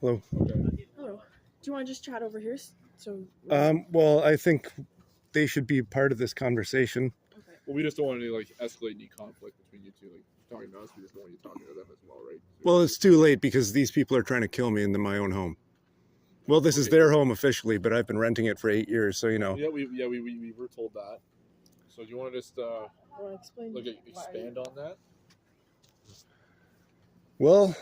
Hello. Okay. Hello. Do you want to just chat over here? So. Well, I think they should be part of this conversation. Okay. Well, we just don't want to like escalate any conflict between you two. Like talking to us, we just don't want you talking to them as well, right? Well, it's too late because these people are trying to kill me in my own home. Well, this is their home officially, but I've been renting it for 8 years, so you know. Yeah, we were told that. So do you want to just explain? like expand on that? Well,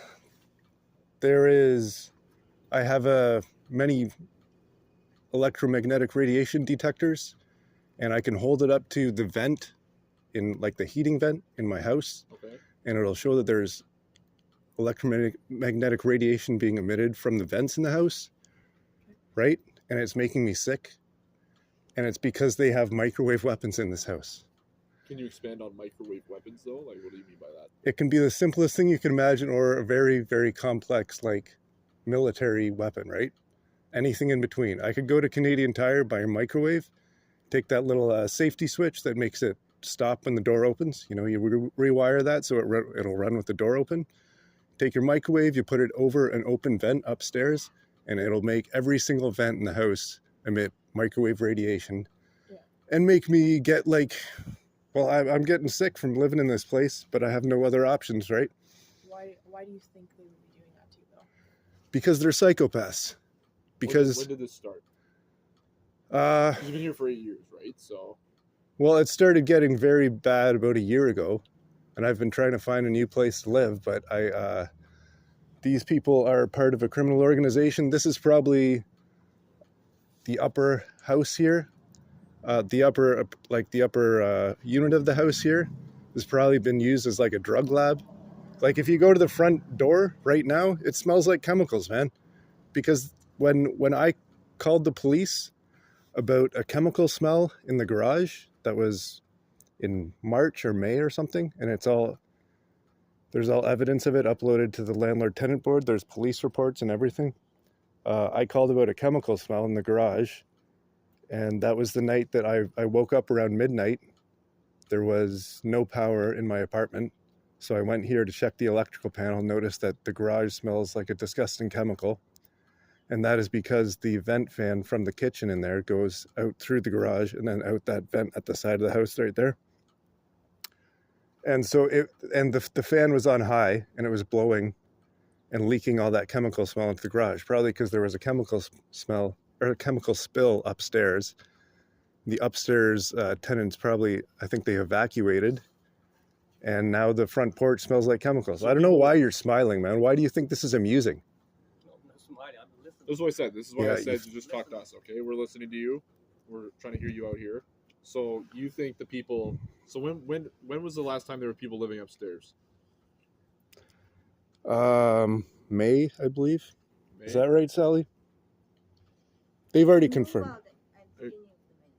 I have many electromagnetic radiation detectors, and I can hold it up to the vent in like the heating vent in my house, Okay. and it'll show that there's electromagnetic radiation being emitted from the vents in the house, right? And it's making me sick, and it's because they have microwave weapons in this house. Can you expand on microwave weapons though? Like, what do you mean by that? It can be the simplest thing you can imagine, or a very, very complex, like military weapon, right? Anything in between. I could go to Canadian Tire, buy a microwave, take that little safety switch that makes it stop when the door opens. You know, you rewire that so it'll run with the door open. Take your microwave, you put it over an open vent upstairs, and it'll make every single vent in the house emit microwave radiation, and make me get like, well, I'm getting sick from living in this place, but I have no other options, right? Why do you think they would be doing that to you, though? Because they're psychopaths. Because when did this start? You've been here for 8 years, right? So. Well, it started getting very bad about a year ago, and I've been trying to find a new place to live, but these people are part of a criminal organization. This is probably the upper house here. The upper unit of the house here has probably been used as like a drug lab. Like if you go to the front door right now, it smells like chemicals, man. Because when I called the police about a chemical smell in the garage that was in March or May or something, and there's all evidence of it uploaded to the landlord-tenant board. There's police reports and everything. I called about a chemical smell in the garage, and that was the night that I woke up around midnight. There was no power in my apartment, so I went here to check the electrical panel, noticed that the garage smells like a disgusting chemical, and that is because the vent fan from the kitchen in there goes out through the garage and then out that vent at the side of the house right there. And so the fan was on high, and it was blowing and leaking all that chemical smell into the garage, probably because there was a chemical smell or a chemical spill upstairs. The upstairs tenants probably, I think they evacuated, and now the front porch smells like chemicals. I don't know why you're smiling, man. Why do you think this is amusing? This is what I said. This is why I said to just talk to us, okay? We're listening to you. We're trying to hear you out here. So you think the people... So when was the last time there were people living upstairs? May, I believe. May? Is that right, Sally? They've already confirmed.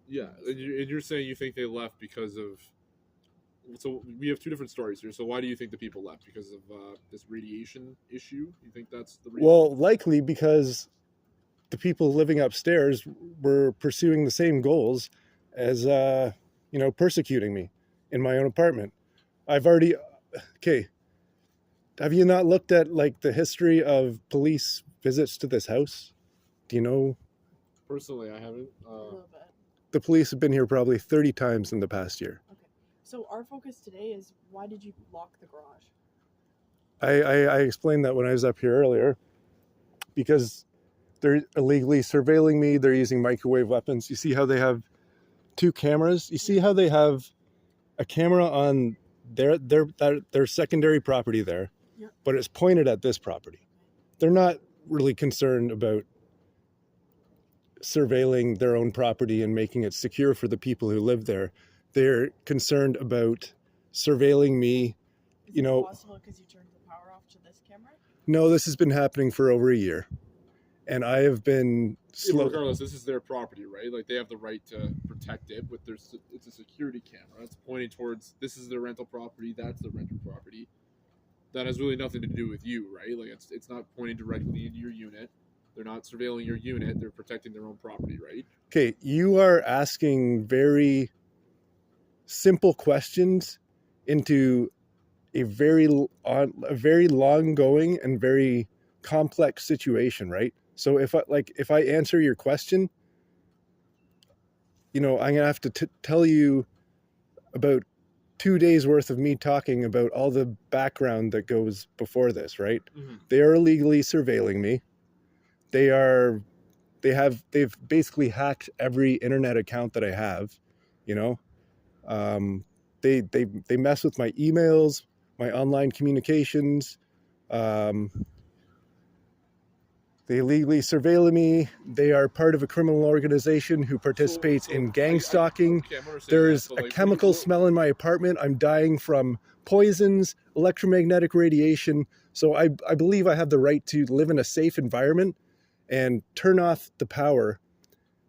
Yeah, and you're saying you think they left because of... So we have two different stories here. So why do you think the people left? Because of this radiation issue? You think that's the reason? Well, likely because the people living upstairs were pursuing the same goals as, persecuting me in my own apartment. Okay. Have you not looked at like the history of police visits to this house? Do you know? Personally, I haven't. A little bit. The police have been here probably 30 times in the past year. Okay. So our focus today is, why did you lock the garage? I explained that when I was up here earlier, because they're illegally surveilling me. They're using microwave weapons. You see how they have 2 cameras? You see how they have a camera on their secondary property there, but it's pointed at this property. They're not really concerned about surveilling their own property and making it secure for the people who live there. They're concerned about surveilling me. Is it possible because you turned the power off to this camera? No, this has been happening for over a year. And I have been slow. Regardless, this is their property, right? Like they have the right to protect it, but it's a security camera. It's pointing towards, this is their rental property, that's the rental property. That has really nothing to do with you, right? Like it's not pointing directly into your unit. They're not surveilling your unit. They're protecting their own property, right? Okay, you are asking very simple questions into a very long-going and very complex situation, right? So if I answer your question, I'm gonna have to tell you about 2 days worth of me talking about all the background that goes before this, right? Mm-hmm. They are illegally surveilling me. They've basically hacked every internet account that I have, They mess with my emails, my online communications. They illegally surveil me. They are part of a criminal organization who participates in gang stalking. There's a chemical smell in my apartment. I'm dying from poisons, electromagnetic radiation. So I believe I have the right to live in a safe environment and turn off the power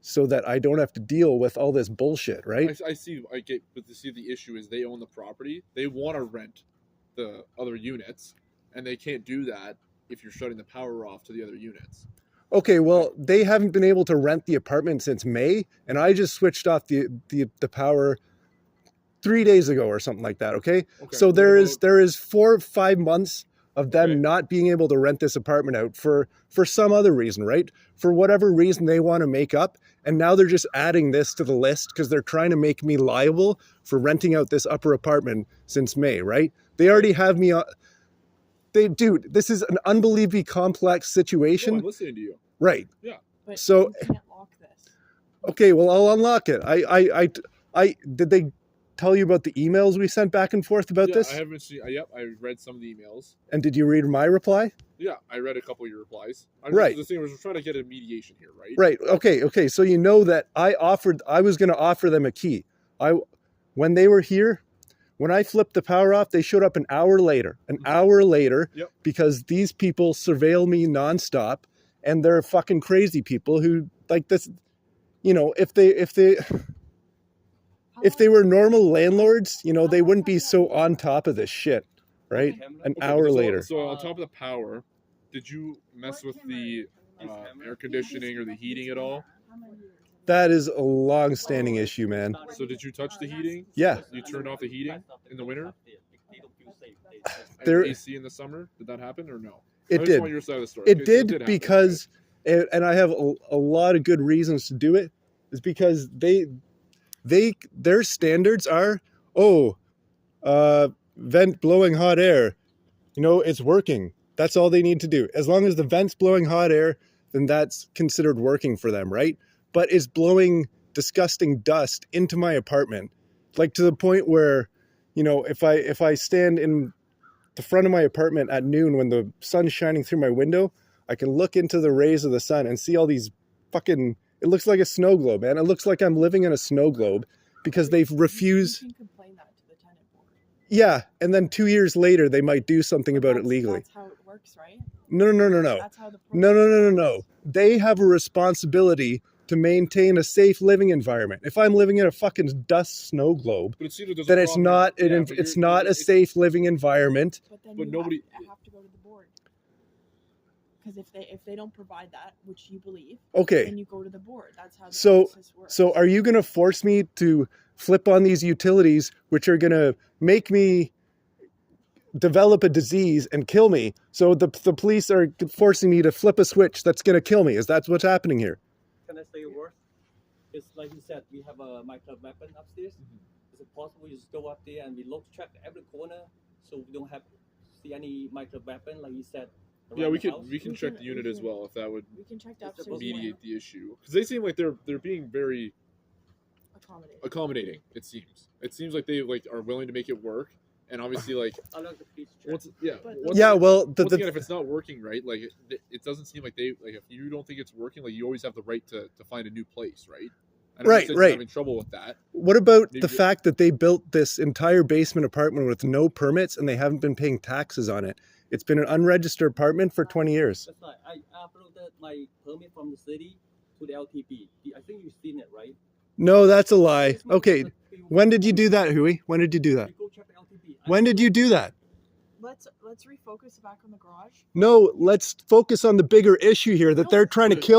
so that I don't have to deal with all this bullshit, right? I get, but the issue is they own the property. They want to rent the other units, and they can't do that if you're shutting the power off to the other units. Okay, well, they haven't been able to rent the apartment since May, and I just switched off the power 3 days ago or something like that, okay? So there is 4 or 5 months of them not being able to rent this apartment out for some other reason, right? For whatever reason they want to make up, and now they're just adding this to the list because they're trying to make me liable for renting out this upper apartment since May, right? They already have me on... Dude, this is an unbelievably complex situation. No, I'm listening to you. Right. Yeah. But So, you can't lock this. okay, well, I'll unlock it. I did they tell you about the emails we sent back and forth about this? I haven't seen. Yep, I read some of the emails. And did you read my reply? Yeah, I read a couple of your replies. Right. The thing was, we're trying to get a mediation here, right? Right. Okay. So you know that I was going to offer them a key. When they were here, when I flipped the power off, they showed up an hour later. Yep. Because these people surveil me nonstop, and they're fucking crazy people who like this. If they were normal landlords, they wouldn't be so on top of this shit, right? An hour later. So on top of the power, did you mess with the air conditioning or the heating at all? That is a long-standing issue, man. So did you touch the heating? Yeah. You turned off the heating in the winter? There- And AC in the summer? Did that happen or no? It I just did. want your side of the story. It Okay, so did happen, because, and I have a lot of good reasons to do it, is because their standards are, vent blowing hot air, it's working. That's all they need to do. As long as the vent's blowing hot air, then that's considered working for them, right? But it's blowing disgusting dust into my apartment, like to the point where, if I stand in the front of my apartment at noon when the sun's shining through my window, I can look into the rays of the sun and see all these fucking... It looks like a snow globe, man. It looks like I'm living in a snow globe because they've refused... You can complain that to the tenant board. Yeah, and then 2 years later, they might do something about it legally. That's how it works, right? No. That's how the No. They have a responsibility to maintain a safe living environment. If I'm living in a fucking dust snow globe, then it's not a safe living environment. But then But you nobody- have to go to the board. Because if they don't provide that, which you believe, Okay. then you go to the board. That's how the So process works. So are you going to force me to flip on these utilities, which are going to make me develop a disease and kill me? So the police are forcing me to flip a switch that's going to kill me. Is that what's happening here? Can I say a word? It's like you said, we have a micro weapon upstairs. Is it possible you just go up there and we check every corner so we don't have see any micro weapon, like you said? Yeah, around we the can house? check the unit as well if that would we can check the It's upstairs mediate the issue, because they seem like they're being very accommodate. accommodating. It seems like they are willing to make it work, and obviously I like the police check. once Well, once again, if it's not working right, like it doesn't seem like they if you don't think it's working, like you always have the right to find a new place, right? I know you said you're having trouble with that. What about Did the you- fact that they built this entire basement apartment with no permits and they haven't been paying taxes on it? It's been an unregistered apartment for 20 years. That's right. I uploaded my permit from the city to the LTP. I think you've seen it, right? No, that's a lie. Okay, when did you do that, Huey? When did you do that? You go check the LTP. When did you do that? Let's refocus back on the garage. No, let's focus on the bigger issue here that they're trying to kill